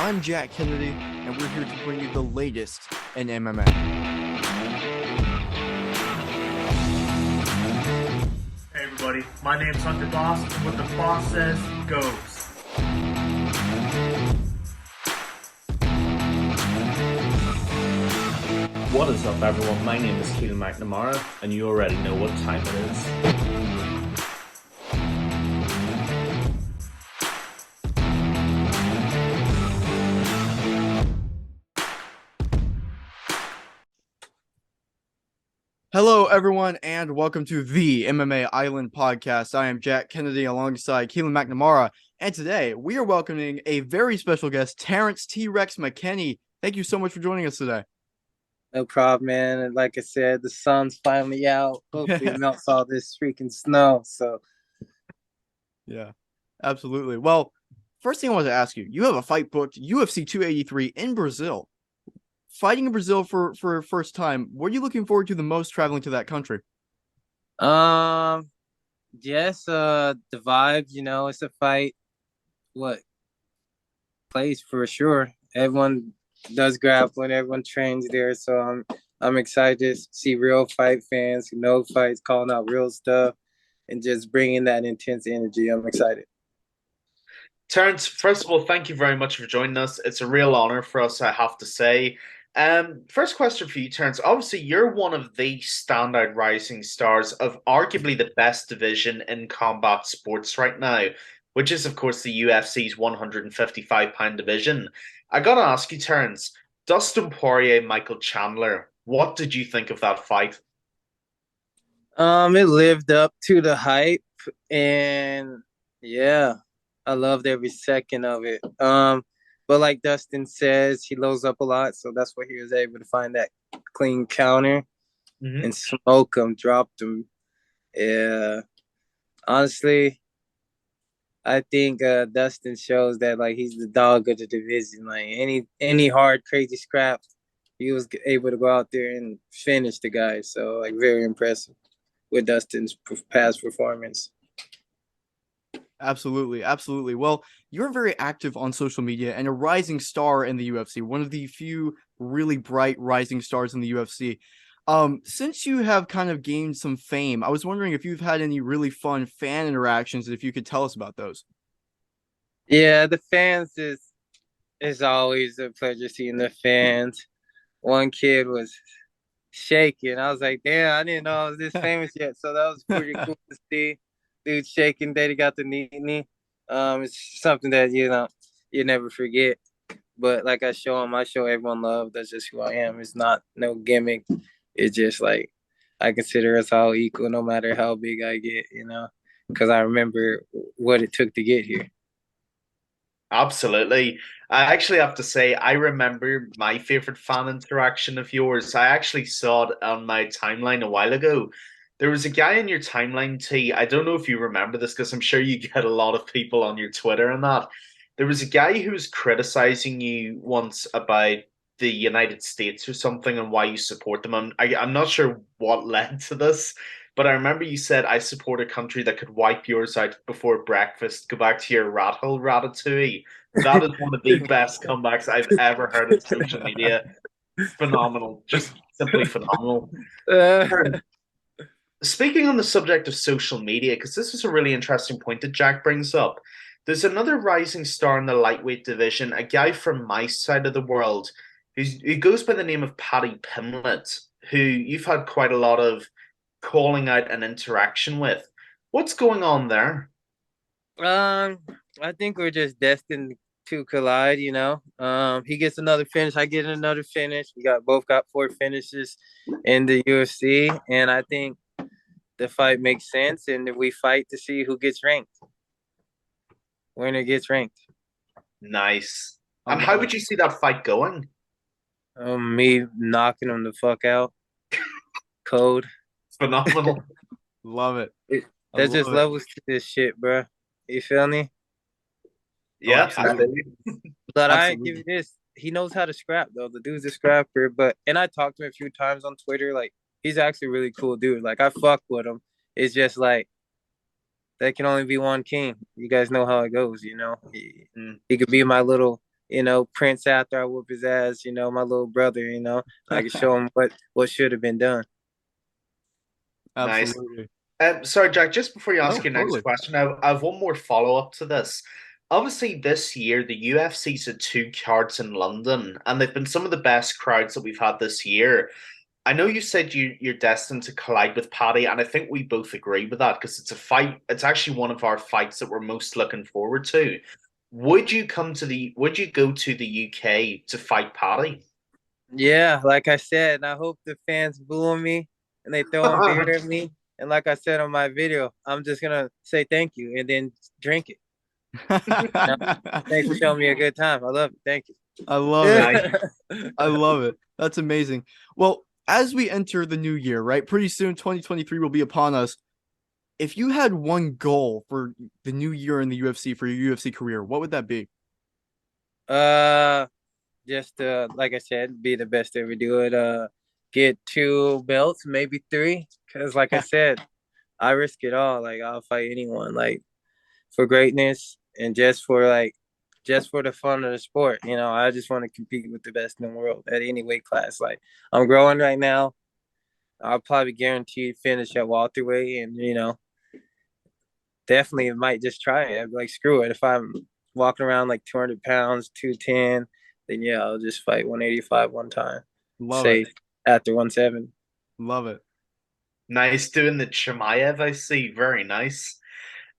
I'm Jack Kennedy, and we're here to bring you the latest in MMA. Hey everybody, my name's Hunter Boss, and what the boss says goes. What is up, everyone? My name is Terrance McKinney, and you already know what time it is. Hello, everyone, and welcome to the MMA Island podcast. I am Jack Kennedy alongside Keelan McNamara, and today we are welcoming a very special guest, Terrance T-Rex McKinney. Thank you so much for joining us today. No problem, man. And like I said, the sun's finally out. Hopefully it melts all this freaking snow. So Yeah, absolutely. Well, first thing I wanted to ask you, you have a fight booked, UFC 283 in Brazil. Fighting in Brazil for first time, what are you looking forward to the most traveling to that country? yes, the vibe, it's a fight. What place for sure. Everyone does grappling, everyone trains there. So I'm excited to see real fight fans who know fights, calling out real stuff and just bringing that intense energy. I'm excited. Terrance, first of all, thank you very much for joining us. It's a real honor for us, I have to say. First question for you, Terrance. Obviously, you're one of the standout rising stars of arguably the best division in combat sports right now, which is, of course, the UFC's 155-pound division. I gotta ask you, Terrance, Dustin Poirier, Michael Chandler, what did you think of that fight? It lived up to the hype, and yeah, I loved every second of it. But like Dustin says, he loads up a lot, so that's why he was able to find that clean counter Mm-hmm. and smoke him, dropped him. Yeah, honestly, I think Dustin shows that like he's the dog of the division. Like any hard, crazy scrap, he was able to go out there and finish the guy. So like very impressive with Dustin's past performance. Absolutely, absolutely. Well, you're very active on social media and a rising star in the UFC, one of the few really bright rising stars in the UFC. Since you have kind of gained some fame, I was wondering if you've had any really fun fan interactions and if you could tell us about those. Yeah, the fans is always a pleasure seeing the fans. One kid was shaking. I was like, damn, I didn't know I was this famous yet. So that was pretty cool to see. Dude shaking that he got the knee. It's something that you never forget. But like I show everyone love. That's just who I am. It's not no gimmick. It's just like I consider us all equal, no matter how big I get. Because I remember what it took to get here. Absolutely. I actually have to say, I remember my favorite fan interaction of yours. I actually saw it on my timeline a while ago. There was a guy in your timeline, T. I don't know if you remember this because I'm sure you get a lot of people on your Twitter and that. There was a guy who was criticizing you once about the United States or something and why you support them. I'm not sure what led to this, but I remember you said, I support a country that could wipe yours out before breakfast. Go back to your rat hole, Ratatouille. That is one of the best comebacks I've ever heard in social media. Phenomenal. Just simply phenomenal. Uh, Speaking on the subject of social media, because this is a really interesting point that Jack brings up, there's another rising star in the lightweight division, a guy from my side of the world, who goes by the name of Paddy Pimblett, who you've had quite a lot of calling out and interaction with. What's going on there? Um, I think we're just destined to collide. He gets another finish, I get another finish. We both got 4 finishes in the UFC, and I think the fight makes sense. And we fight to see who gets ranked. Winner gets ranked. Nice. I And how love would it. you see that fight going? Me knocking him the fuck out. Code. Phenomenal. Love it. I There's just love it. levels to this shit, bro. You feel me? Oh, Yeah, I absolutely. But I give Absolutely. you this. He knows how to scrap though. The dude's a scrapper. And I talked to him a few times on Twitter. Like he's actually a really cool dude. Like I fuck with him. It's just like there can only be one king. You guys know how it goes. He Mm. he could be my little Prince after I whoop his ass, my little brother, I can show him what should have been done. Nice. Absolutely. Sorry, Jack, just before you ask No, your next totally. question, I have one more follow-up to this. Obviously, this year, the UFC's had two cards in London, and they've been some of the best crowds that we've had this year. I know you said you're destined to collide with Paddy, and I think we both agree with that because it's a fight. It's actually one of our fights that we're most looking forward to. Would you go to the UK to fight Paddy? Yeah, like I said, I hope the fans boo me and they throwing beer at me. And like I said on my video, I'm just gonna say thank you and then drink it. Thanks for showing me a good time. I love it. Thank I love it. Nice. I love it. That's amazing. Well, as we enter the new year, right? Pretty soon 2023 will be upon us. If you had one goal for the new year in the UFC for your UFC career, what would that be? uh, just like I said, be the best to ever do it. Get 2 belts, maybe 3. Cause like I said, I risk it all. Like I'll fight anyone. Like for greatness and just for the fun of the sport. I just want to compete with the best in the world at any weight class. Like I'm growing right now. I'll probably guaranteed finish at welterweight, and definitely might just try it. I'd be like, screw it. If I'm walking around like 200 pounds, 210, then yeah, I'll just fight 185 one time. Love it. Safe after 170. Love it. Nice doing the Chimaev, I see. Very nice.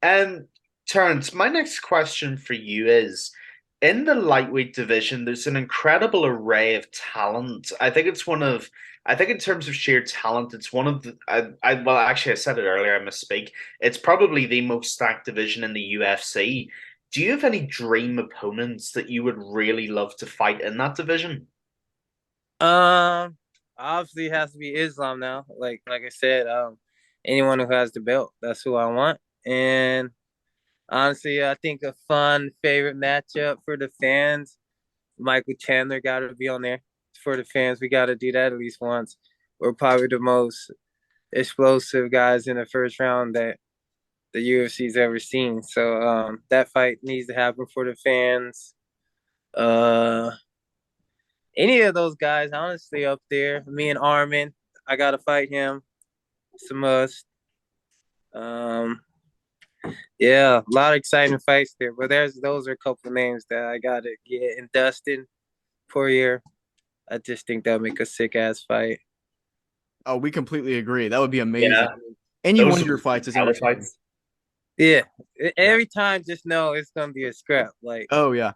Um, Terrance, my next question for you is in the lightweight division, there's an incredible array of talent. I think in terms of sheer talent, it's one of well, actually, I said it earlier, I misspeak. It's probably the most stacked division in the UFC. Do you have any dream opponents that you would really love to fight in that division? Um, Obviously it has to be Islam now. Like I said, anyone who has the belt, that's who I want. And honestly, I think a fun favorite matchup for the fans, Michael Chandler got to be on there for the fans. We got to do that at least once. We're probably the most explosive guys in the first round that the UFC's ever seen. So that fight needs to happen for the fans. Uh, any of those guys, honestly, up there. Me and Armin, I gotta fight him. It's a must. Um, yeah, a lot of exciting fights there. But those are a couple of names that I gotta get. And Dustin Poirier, I just think that'll make a sick ass fight. Oh, we completely agree. That would be amazing. Yeah, Any one those of are your fights is hella entertaining. fights. Yeah, every time, just know it's gonna be a scrap. Like Oh yeah.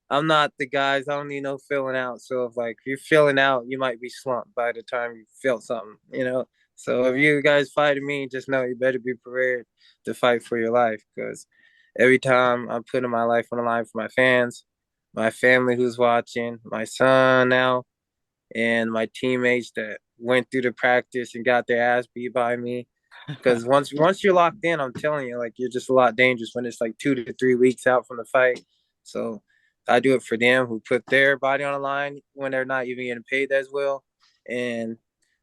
I'm not the guys. I don't need no filling out. So if you're filling out, you might be slumped by the time you feel something. So if you guys fighting me, just know you better be prepared to fight for your life because every time I'm putting my life on the line for my fans, my family who's watching, my son now, and my teammates that went through the practice and got their ass beat by me. Because once you're locked in, I'm telling you, like you're just a lot dangerous when it's like 2 to 3 weeks out from the fight. So I do it for them who put their body on the line when they're not even getting paid as well. And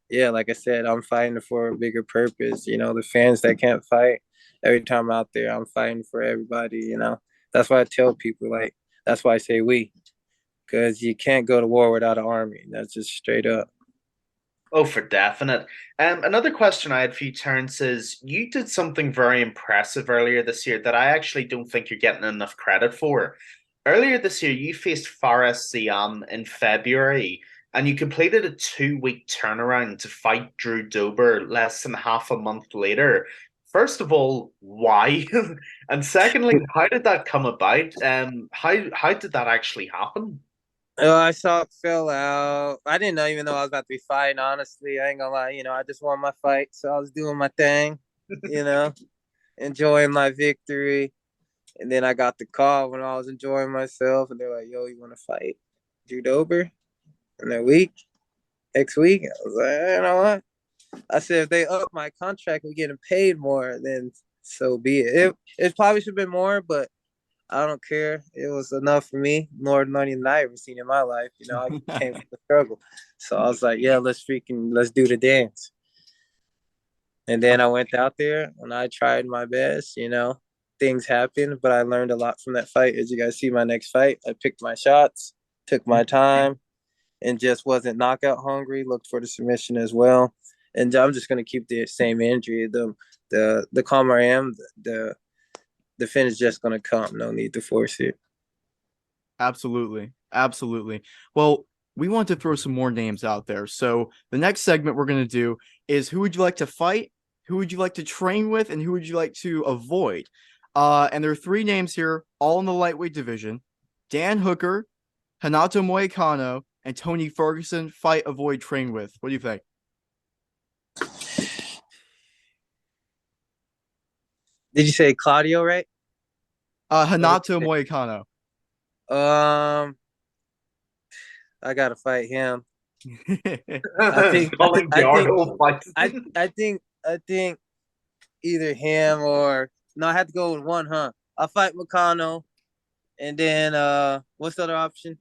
yeah, like I said, I'm fighting for a bigger purpose. The fans that can't fight. Every time I'm out there, I'm fighting for everybody. That's why I tell people like that's why I say we, because you can't go to war without an army. That's just straight up. Oh, for definite. Another question I had for you, Terrence, is you did something very impressive earlier this year that I actually don't think you're getting enough credit for. Earlier this year, you faced Fares Ziam in February, and you completed a 2-week turnaround to fight Drew Dober less than half a month later. First of all, why? And secondly, how did that come about? How did that actually happen? I saw it fell out. I didn't even know I was about to be fighting. Honestly, I ain't gonna lie. I just won my fight, so I was doing my thing. You know, enjoying my victory. And then I got the call when I was enjoying myself, and they're like, "Yo, you want to fight Drew Dober in a week, next week?" I was like, "You know what?" I said, "If they up my contract, we getting paid more, then so be it." It probably should have been more, but I don't care. It was enough for me, more money than I ever seen in my life. I came from the struggle, so I was like, "Yeah, let's do the dance." And then I went out there and I tried my best. things happen, but I learned a lot from that fight. As you guys see my next fight, I picked my shots, took my time, and just wasn't knockout hungry. Looked for the submission as well, and I'm just gonna keep the same energy. The calmer I am, the finish just gonna come. No need to force it. Absolutely. Absolutely. Well, we want to throw some more names out there. So the next segment we're going to do is who would you like to fight? Who would you like to train with? And who would you like to avoid? And there are three names here, all in the lightweight division. Dan Hooker, Hanato Moicano, and Tony Ferguson. Fight, avoid, train with. What do you think? Did you say Claudio, right? Hanato Moicano. I gotta fight him. I think I think either him or no, I had to go with one, huh? I'll fight McConnell, and then what's the other option?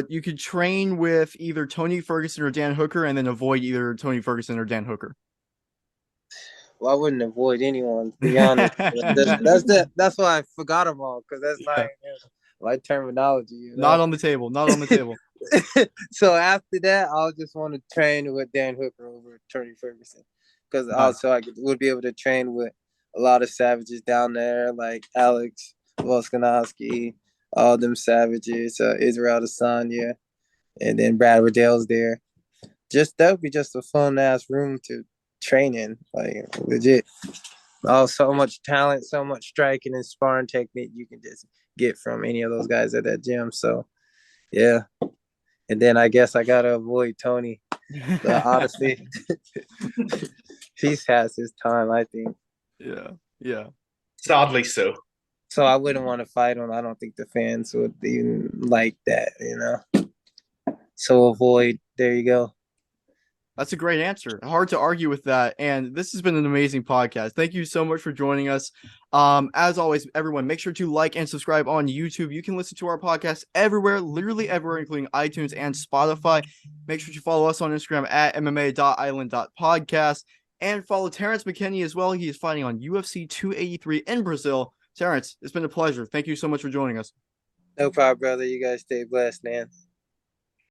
You could train with either Tony Ferguson or Dan Hooker, and then avoid either Tony Ferguson or Dan Hooker. Well, I wouldn't avoid anyone, to be honest. That's why I forgot them all, because that's not my terminology. Not on the table. Not on the table. So after that, I'll just want to train with Dan Hooker over Tony Ferguson, because also would be able to train with a lot of savages down there, like Alex Volkanovski, all them savages, Israel Adesanya, and then Brad Riddell's there. That would be just a fun ass room to train in, like legit. So much talent, so much striking and sparring technique you can just get from any of those guys at that gym. So yeah. And then I guess I gotta avoid Tony. But honestly, he has his time, I think. Yeah. Sadly so. So I wouldn't want to fight him. I don't think the fans would even like that. So avoid. There you go. That's a great answer. Hard to argue with that. And this has been an amazing podcast. Thank you so much for joining us. As always, everyone, make sure to like and subscribe on YouTube. You can listen to our podcast everywhere, literally everywhere, including iTunes and Spotify. Make sure to follow us on Instagram at mma.island.podcast and follow Terrance Mckinney as well. He is fighting on UFC 283 in Brazil. Terrance, it's been a pleasure. Thank you so much for joining us. No problem, brother. You guys stay blessed, man.